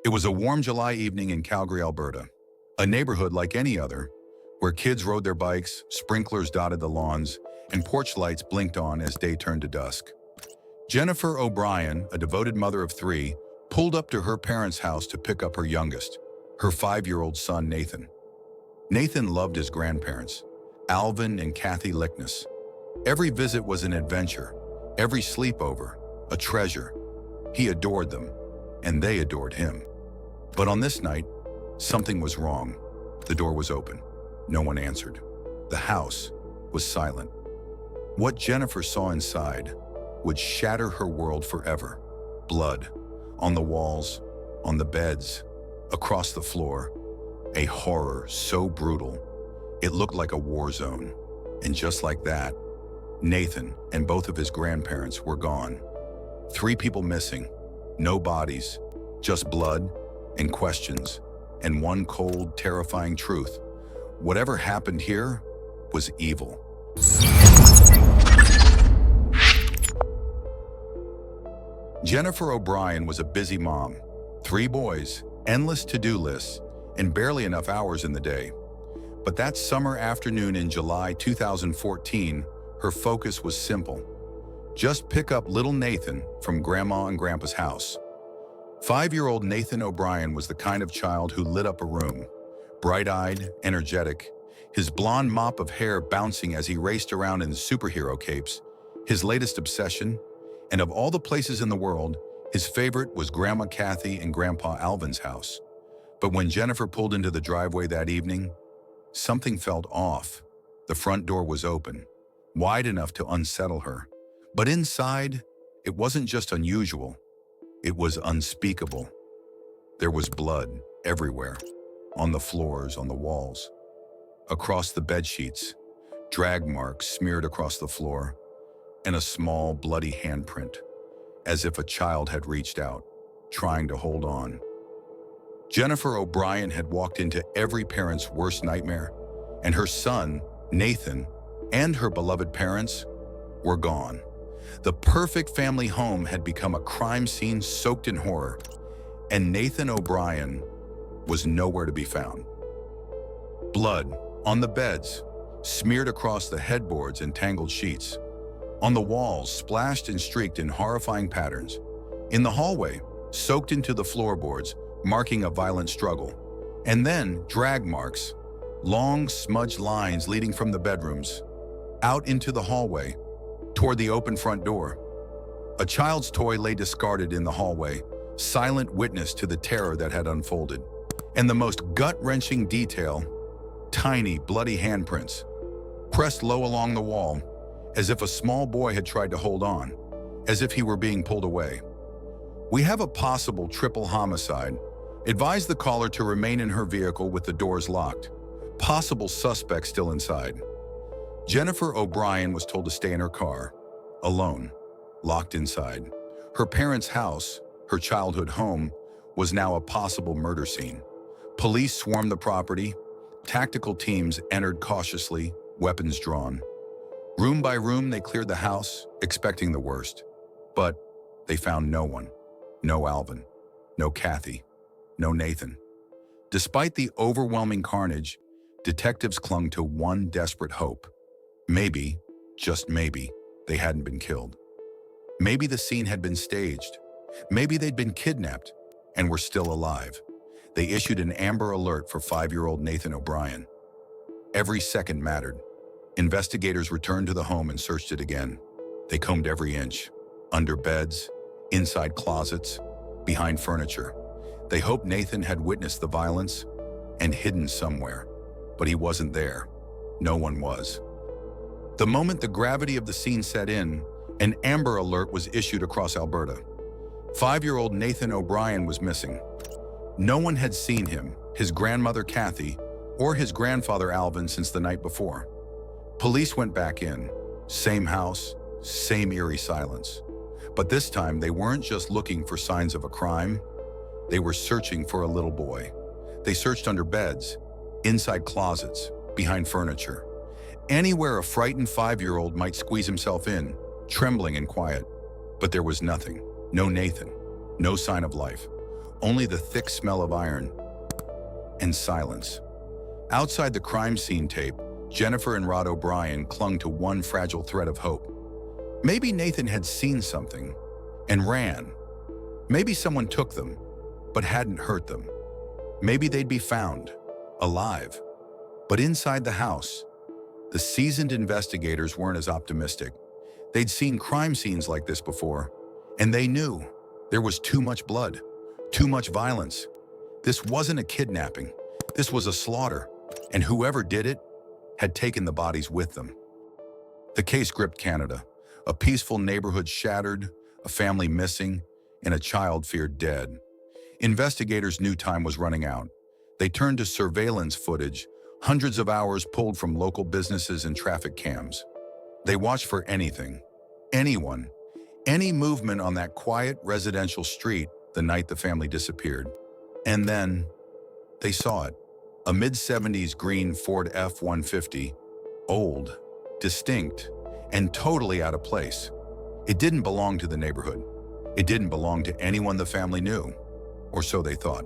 It was a warm July evening in Calgary, Alberta, a neighborhood like any other, where kids rode their bikes, sprinklers dotted the lawns, and porch lights blinked on as day turned to dusk. Jennifer O'Brien, a devoted mother of three, pulled up to her parents' house to pick up her youngest, her 5-year-old son, Nathan. Nathan loved his grandparents, Alvin and Kathy Lickness. Every visit was an adventure, every sleepover, a treasure. He adored them, and they adored him. But on this night, something was wrong. The door was open. No one answered. The house was silent. What Jennifer saw inside would shatter her world forever. Blood on the walls, on the beds, across the floor. A horror so brutal, it looked like a war zone. And just like that, Nathan and both of his grandparents were gone. 3 people missing, no bodies, just blood and questions, and one cold, terrifying truth. Whatever happened here was evil. Jennifer O'Brien was a busy mom. 3 boys, endless to-do lists, and barely enough hours in the day. But that summer afternoon in July 2014, her focus was simple. Just pick up little Nathan from Grandma and Grandpa's house. 5-year-old Nathan O'Brien was the kind of child who lit up a room. Bright-eyed, energetic, his blonde mop of hair bouncing as he raced around in superhero capes, his latest obsession, and of all the places in the world, his favorite was Grandma Kathy and Grandpa Alvin's house. But when Jennifer pulled into the driveway that evening, something felt off. The front door was open, wide enough to unsettle her. But inside, it wasn't just unusual, it was unspeakable. There was blood everywhere, on the floors, on the walls, across the bed sheets, drag marks smeared across the floor, and a small, bloody handprint, as if a child had reached out, trying to hold on. Jennifer O'Brien had walked into every parent's worst nightmare, and her son, Nathan, and her beloved parents were gone. The perfect family home had become a crime scene soaked in horror, and Nathan O'Brien was nowhere to be found. Blood on the beds, smeared across the headboards and tangled sheets. On the walls, splashed and streaked in horrifying patterns. In the hallway, soaked into the floorboards, marking a violent struggle. And then drag marks, long smudged lines leading from the bedrooms, out into the hallway, toward the open front door. A child's toy lay discarded in the hallway, silent witness to the terror that had unfolded. And the most gut-wrenching detail, tiny, bloody handprints, pressed low along the wall, as if a small boy had tried to hold on, as if he were being pulled away. We have a possible triple homicide. Advise the caller to remain in her vehicle with the doors locked. Possible suspect still inside. Jennifer O'Brien was told to stay in her car, alone, locked inside. Her parents' house, her childhood home, was now a possible murder scene. Police swarmed the property. Tactical teams entered cautiously, weapons drawn. Room by room, they cleared the house, expecting the worst. But they found no one. No Alvin, no Kathy, no Nathan. Despite the overwhelming carnage, detectives clung to one desperate hope. Maybe, just maybe, they hadn't been killed. Maybe the scene had been staged. Maybe they'd been kidnapped and were still alive. They issued an Amber Alert for 5-year-old Nathan O'Brien. Every second mattered. Investigators returned to the home and searched it again. They combed every inch, under beds, inside closets, behind furniture. They hoped Nathan had witnessed the violence and hidden somewhere, but he wasn't there. No one was. The moment the gravity of the scene set in, an Amber Alert was issued across Alberta. 5-year-old Nathan O'Brien was missing. No one had seen him, his grandmother Kathy, or his grandfather Alvin since the night before. Police went back in. Same house, same eerie silence. But this time, they weren't just looking for signs of a crime. They were searching for a little boy. They searched under beds, inside closets, behind furniture. Anywhere a frightened 5-year-old might squeeze himself in, trembling and quiet. But there was nothing. No Nathan. No sign of life. only the thick smell of iron and silence. Outside the crime scene tape, Jennifer and Rod O'Brien clung to one fragile thread of hope. Maybe Nathan had seen something and ran. Maybe someone took them, but hadn't hurt them. Maybe they'd be found, alive. But inside the house, the seasoned investigators weren't as optimistic. They'd seen crime scenes like this before, and they knew there was too much blood, too much violence. This wasn't a kidnapping. This was a slaughter, and whoever did it had taken the bodies with them. The case gripped Canada. A peaceful neighborhood shattered, a family missing, and a child feared dead. Investigators knew time was running out. They turned to surveillance footage, hundreds of hours pulled from local businesses and traffic cams. They watched for anything, anyone, any movement on that quiet residential street the night the family disappeared. And then they saw it. A mid-70s green Ford F-150, old, distinct, and totally out of place. It didn't belong to the neighborhood. It didn't belong to anyone the family knew, or so they thought.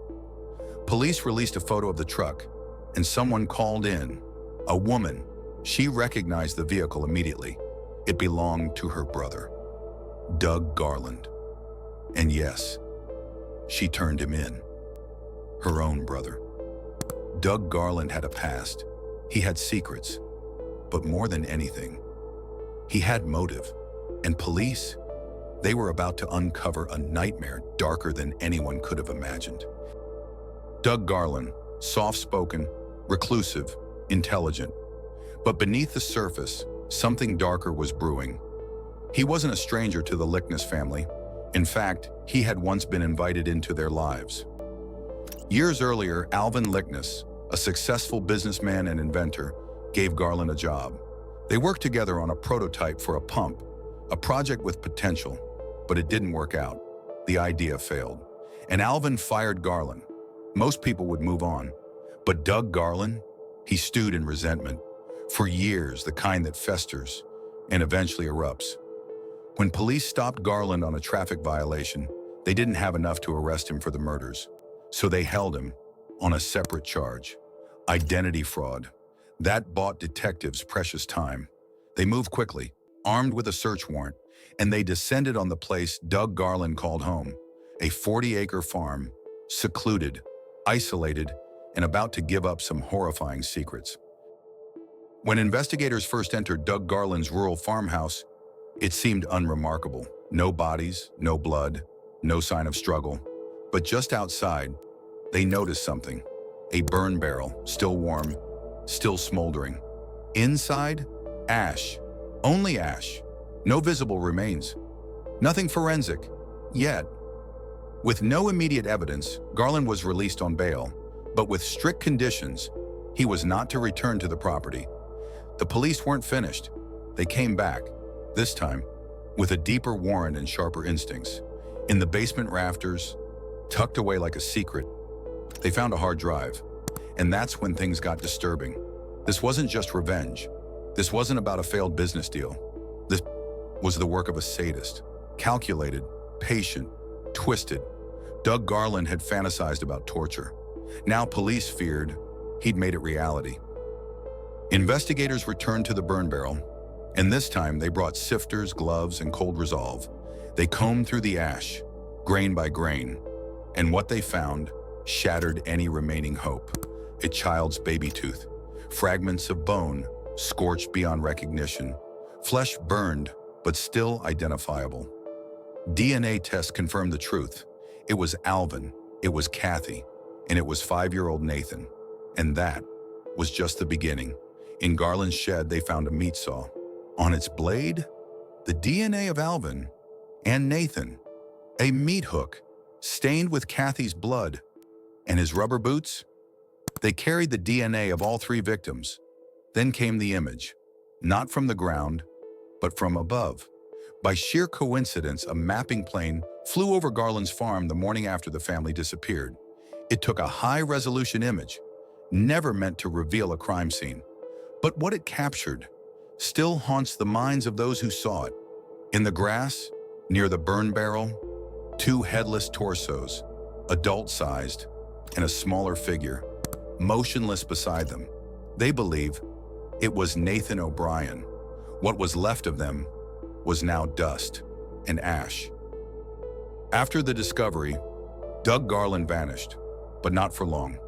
Police released a photo of the truck, and someone called in. A woman. She recognized the vehicle immediately. It belonged to her brother, Doug Garland. And yes, she turned him in. Her own brother. Doug Garland had a past. He had secrets. But more than anything, he had motive. And police, they were about to uncover a nightmare darker than anyone could have imagined. Doug Garland, soft-spoken, reclusive, intelligent. But beneath the surface, something darker was brewing. He wasn't a stranger to the Lickness family. In fact, he had once been invited into their lives. Years earlier, Alvin Lickness, a successful businessman and inventor, gave Garland a job. They worked together on a prototype for a pump, a project with potential, but it didn't work out. The idea failed, and Alvin fired Garland. Most people would move on, but Doug Garland, he stewed in resentment. For years, the kind that festers and eventually erupts. When police stopped Garland on a traffic violation, they didn't have enough to arrest him for the murders, so they held him on a separate charge, identity fraud. That bought detectives precious time. They moved quickly, armed with a search warrant, and they descended on the place Doug Garland called home, a 40-acre farm, secluded, isolated, and about to give up some horrifying secrets. When investigators first entered Doug Garland's rural farmhouse, it seemed unremarkable. No bodies, no blood, no sign of struggle. But just outside, they noticed something. A burn barrel, still warm, still smoldering. Inside, ash. Only ash. No visible remains. Nothing forensic. Yet. With no immediate evidence, Garland was released on bail, but with strict conditions. He was not to return to the property. The police weren't finished. They came back, this time, with a deeper warrant and sharper instincts. In the basement rafters, tucked away like a secret, they found a hard drive. And that's when things got disturbing. This wasn't just revenge. This wasn't about a failed business deal. This was the work of a sadist. Calculated, patient, twisted. Doug Garland had fantasized about torture. Now police feared he'd made it reality. Investigators returned to the burn barrel, and this time they brought sifters, gloves, and cold resolve. They combed through the ash, grain by grain, and what they found shattered any remaining hope. A child's baby tooth, fragments of bone scorched beyond recognition, flesh burned but still identifiable. DNA tests confirmed the truth. It was Alvin, it was Kathy, and it was 5-year-old Nathan. And that was just the beginning. In Garland's shed, they found a meat saw. On its blade, the DNA of Alvin and Nathan. A meat hook, stained with Kathy's blood. And his rubber boots? They carried the DNA of all 3 victims. Then came the image, not from the ground, but from above. By sheer coincidence, a mapping plane flew over Garland's farm the morning after the family disappeared. It took a high-resolution image, never meant to reveal a crime scene. But what it captured still haunts the minds of those who saw it. In the grass, near the burn barrel, 2 headless torsos, adult-sized, and a smaller figure, motionless beside them. They believe it was Nathan O'Brien. What was left of them was now dust and ash. After the discovery, Doug Garland vanished, but not for long.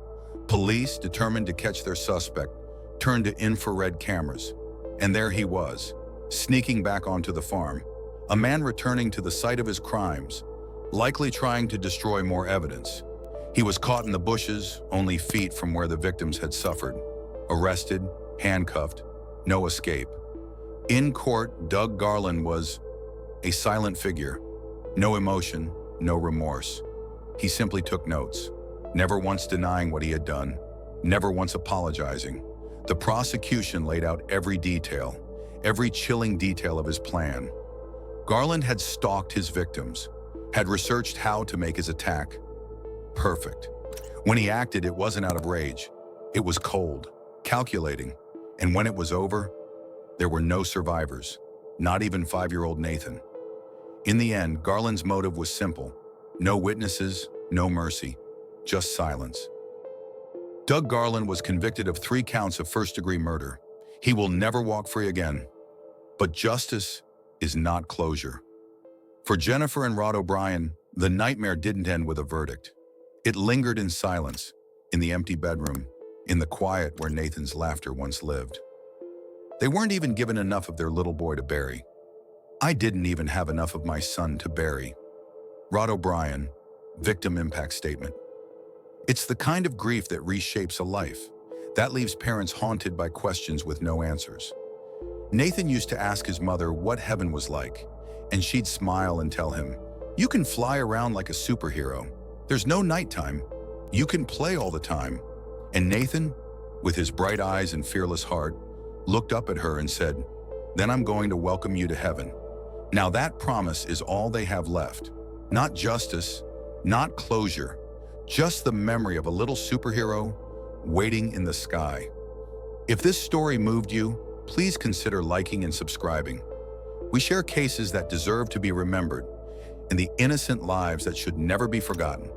Police, determined to catch their suspect, turned to infrared cameras, and there he was, sneaking back onto the farm, a man returning to the site of his crimes, likely trying to destroy more evidence. He was caught in the bushes, only feet from where the victims had suffered. Arrested, handcuffed, no escape. In court, Doug Garland was a silent figure. No emotion, no remorse. He simply took notes, never once denying what he had done, never once apologizing. The prosecution laid out every detail, every chilling detail of his plan. Garland had stalked his victims, had researched how to make his attack perfect. When he acted, it wasn't out of rage. It was cold, calculating, and when it was over, there were no survivors, not even 5-year-old Nathan. In the end, Garland's motive was simple. No witnesses, no mercy, just silence. Doug Garland was convicted of 3 counts of first-degree murder. He will never walk free again. But justice is not closure. For Jennifer and Rod O'Brien, the nightmare didn't end with a verdict. It lingered in silence, in the empty bedroom, in the quiet where Nathan's laughter once lived. They weren't even given enough of their little boy to bury. I didn't even have enough of my son to bury. Rod O'Brien, Victim Impact Statement. It's the kind of grief that reshapes a life, that leaves parents haunted by questions with no answers. Nathan used to ask his mother what heaven was like, and she'd smile and tell him, "You can fly around like a superhero. There's no nighttime. You can play all the time." And Nathan, with his bright eyes and fearless heart, looked up at her and said, "Then I'm going to welcome you to heaven." Now that promise is all they have left. Not justice, not closure, just the memory of a little superhero waiting in the sky. If this story moved you, please consider liking and subscribing. We share cases that deserve to be remembered and the innocent lives that should never be forgotten.